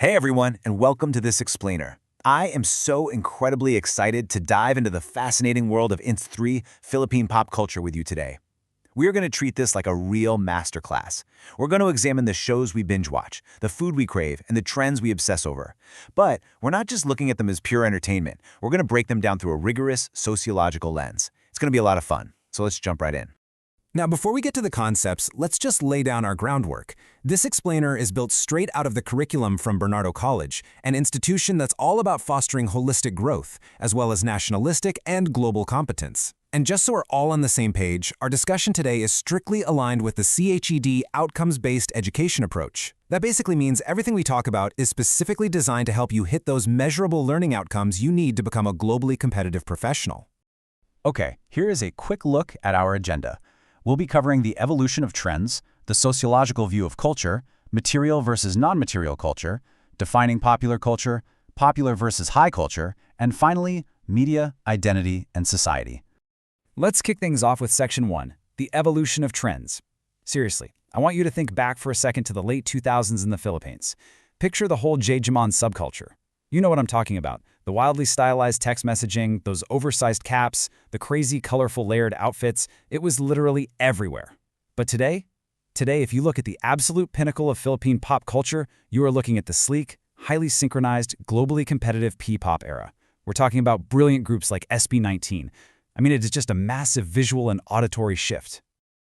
Hey everyone, and welcome to this explainer. I am so incredibly excited to dive into the fascinating world of Inst 3 Philippine pop culture with you today. We are going to treat this like a real masterclass. We're going to examine the shows we binge watch, the food we crave, and the trends we obsess over. But we're not just looking at them as pure entertainment. We're going to break them down through a rigorous sociological lens. It's going to be a lot of fun, so let's jump right in. Now, before we get to the concepts, let's just lay down our groundwork. This explainer is built straight out of the curriculum from Bernardo College, an institution that's all about fostering holistic growth, as well as nationalistic and global competence. And just so we're all on the same page, our discussion today is strictly aligned with the CHED outcomes-based education approach. That basically means everything we talk about is specifically designed to help you hit those measurable learning outcomes you need to become a globally competitive professional. Okay, here is a quick look at our agenda. We'll be covering the evolution of trends, the sociological view of culture, material versus non-material culture, defining popular culture, popular versus high culture, and finally, media, identity, and society. Let's kick things off with Section 1, the evolution of trends. Seriously, I want you to think back for a second to the late 2000s in the Philippines. Picture the whole Jejemon subculture. You know what I'm talking about. The wildly stylized text messaging, those oversized caps, the crazy colorful layered outfits, it was literally everywhere. But today, if you look at the absolute pinnacle of Philippine pop culture, you are looking at the sleek, highly synchronized, globally competitive P-pop era. We're talking about brilliant groups like SB19. I mean, it is just a massive visual and auditory shift.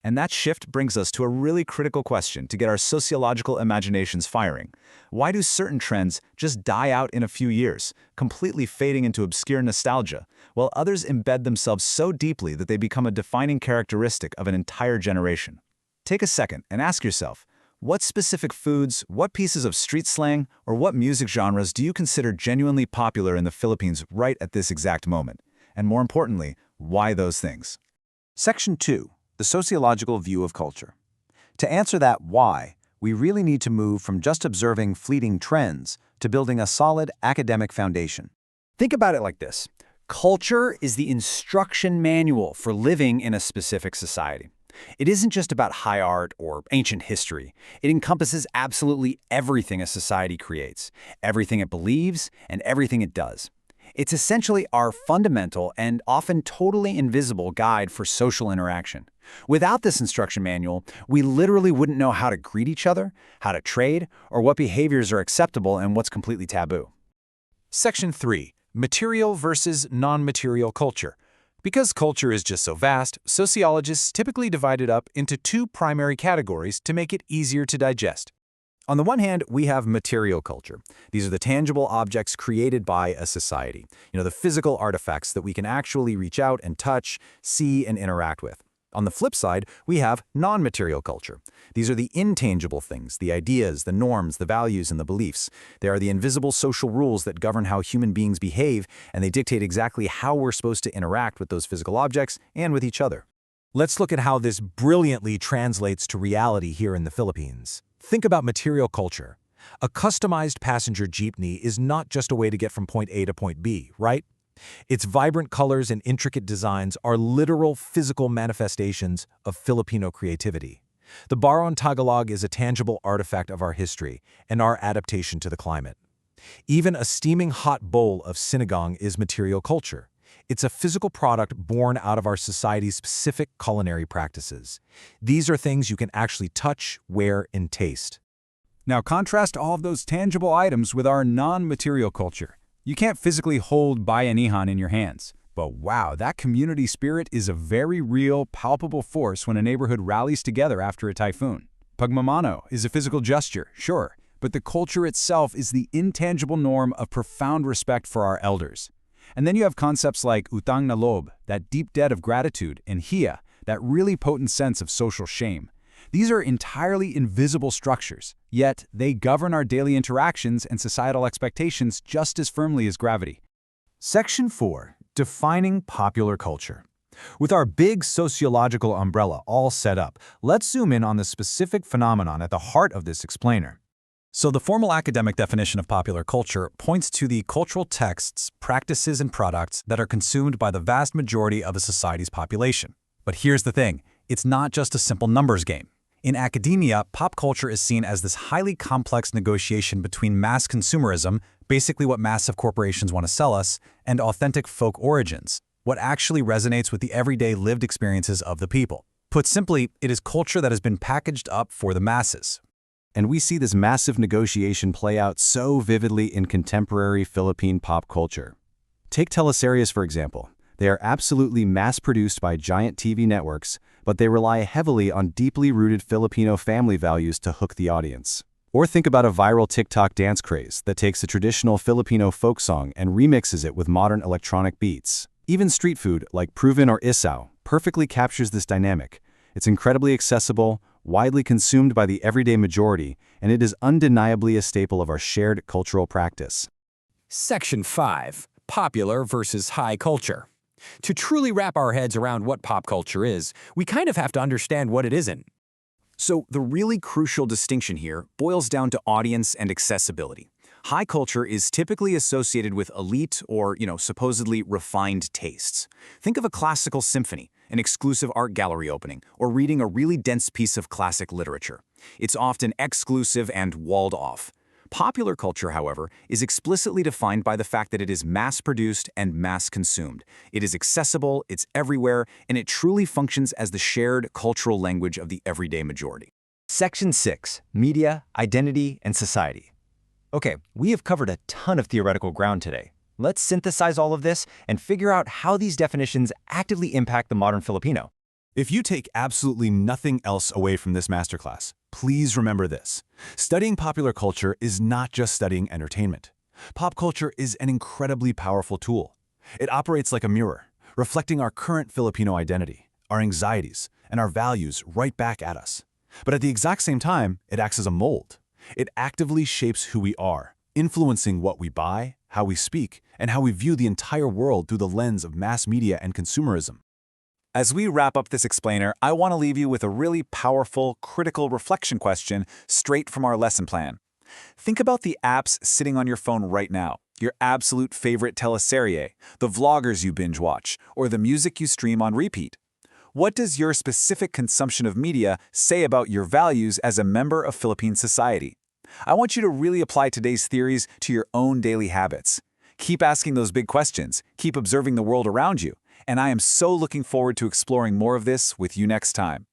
And that shift brings us to a really critical question to get our sociological imaginations firing. Why do certain trends just die out in a few years, completely fading into obscure nostalgia, while others embed themselves so deeply that they become a defining characteristic of an entire generation? Take a second and ask yourself, what specific foods, what pieces of street slang, or what music genres do you consider genuinely popular in the Philippines right at this exact moment? And more importantly, why those things? Section 2. The sociological view of culture. To answer that why, we really need to move from just observing fleeting trends to building a solid academic foundation. Think about it like this. Culture is the instruction manual for living in a specific society. It isn't just about high art or ancient history. It encompasses absolutely everything a society creates, everything it believes, and everything it does. It's essentially our fundamental and often totally invisible guide for social interaction. Without this instruction manual, we literally wouldn't know how to greet each other, how to trade, or what behaviors are acceptable and what's completely taboo. Section 3. Material versus non-material culture. Because culture is just so vast, sociologists typically divide it up into two primary categories to make it easier to digest. On the one hand, we have material culture. These are the tangible objects created by a society. The physical artifacts that we can actually reach out and touch, see, and interact with. On the flip side, we have non-material culture. These are the intangible things, the ideas, the norms, the values, and the beliefs. They are the invisible social rules that govern how human beings behave, and they dictate exactly how we're supposed to interact with those physical objects and with each other. Let's look at how this brilliantly translates to reality here in the Philippines. Think about material culture. A customized passenger jeepney is not just a way to get from point A to point B, right? Its vibrant colors and intricate designs are literal physical manifestations of Filipino creativity. The Baron Tagalog is a tangible artifact of our history and our adaptation to the climate. Even a steaming hot bowl of sinigang is material culture. It's a physical product born out of our society's specific culinary practices. These are things you can actually touch, wear, and taste. Now contrast all of those tangible items with our non-material culture. You can't physically hold bayanihan in your hands. But wow, that community spirit is a very real, palpable force when a neighborhood rallies together after a typhoon. Pagmamano is a physical gesture, sure, but the culture itself is the intangible norm of profound respect for our elders. And then you have concepts like utang na loob, that deep debt of gratitude, and hiya, that really potent sense of social shame. These are entirely invisible structures, yet they govern our daily interactions and societal expectations just as firmly as gravity. Section 4. Defining popular culture. With our big sociological umbrella all set up, let's zoom in on the specific phenomenon at the heart of this explainer. So the formal academic definition of popular culture points to the cultural texts, practices, and products that are consumed by the vast majority of a society's population. But here's the thing, it's not just a simple numbers game. In academia, pop culture is seen as this highly complex negotiation between mass consumerism, basically what massive corporations want to sell us, and authentic folk origins, what actually resonates with the everyday lived experiences of the people. Put simply, it is culture that has been packaged up for the masses. And we see this massive negotiation play out so vividly in contemporary Philippine pop culture. Take teleseries, for example. They are absolutely mass-produced by giant TV networks, but they rely heavily on deeply rooted Filipino family values to hook the audience. Or think about a viral TikTok dance craze that takes a traditional Filipino folk song and remixes it with modern electronic beats. Even street food, like Proven or Isaw, perfectly captures this dynamic. It's incredibly accessible, widely consumed by the everyday majority, and it is undeniably a staple of our shared cultural practice. Section 5. Popular versus high culture. To truly wrap our heads around what pop culture is, we kind of have to understand what it isn't. So the really crucial distinction here boils down to audience and accessibility. High culture is typically associated with elite or, supposedly refined tastes. Think of a classical symphony, an exclusive art gallery opening, or reading a really dense piece of classic literature. It's often exclusive and walled off. Popular culture, however, is explicitly defined by the fact that it is mass-produced and mass-consumed. It is accessible, it's everywhere, and it truly functions as the shared cultural language of the everyday majority. Section 6. Media, Identity, and Society. Okay, we have covered a ton of theoretical ground today. Let's synthesize all of this and figure out how these definitions actively impact the modern Filipino. If you take absolutely nothing else away from this masterclass, please remember this. Studying popular culture is not just studying entertainment. Pop culture is an incredibly powerful tool. It operates like a mirror, reflecting our current Filipino identity, our anxieties, and our values right back at us. But at the exact same time, it acts as a mold. It actively shapes who we are, influencing what we buy, how we speak, and how we view the entire world through the lens of mass media and consumerism. As we wrap up this explainer, I want to leave you with a really powerful, critical reflection question straight from our lesson plan. Think about the apps sitting on your phone right now, your absolute favorite teleserie, the vloggers you binge watch, or the music you stream on repeat. What does your specific consumption of media say about your values as a member of Philippine society? I want you to really apply today's theories to your own daily habits. Keep asking those big questions, keep observing the world around you, and I am so looking forward to exploring more of this with you next time.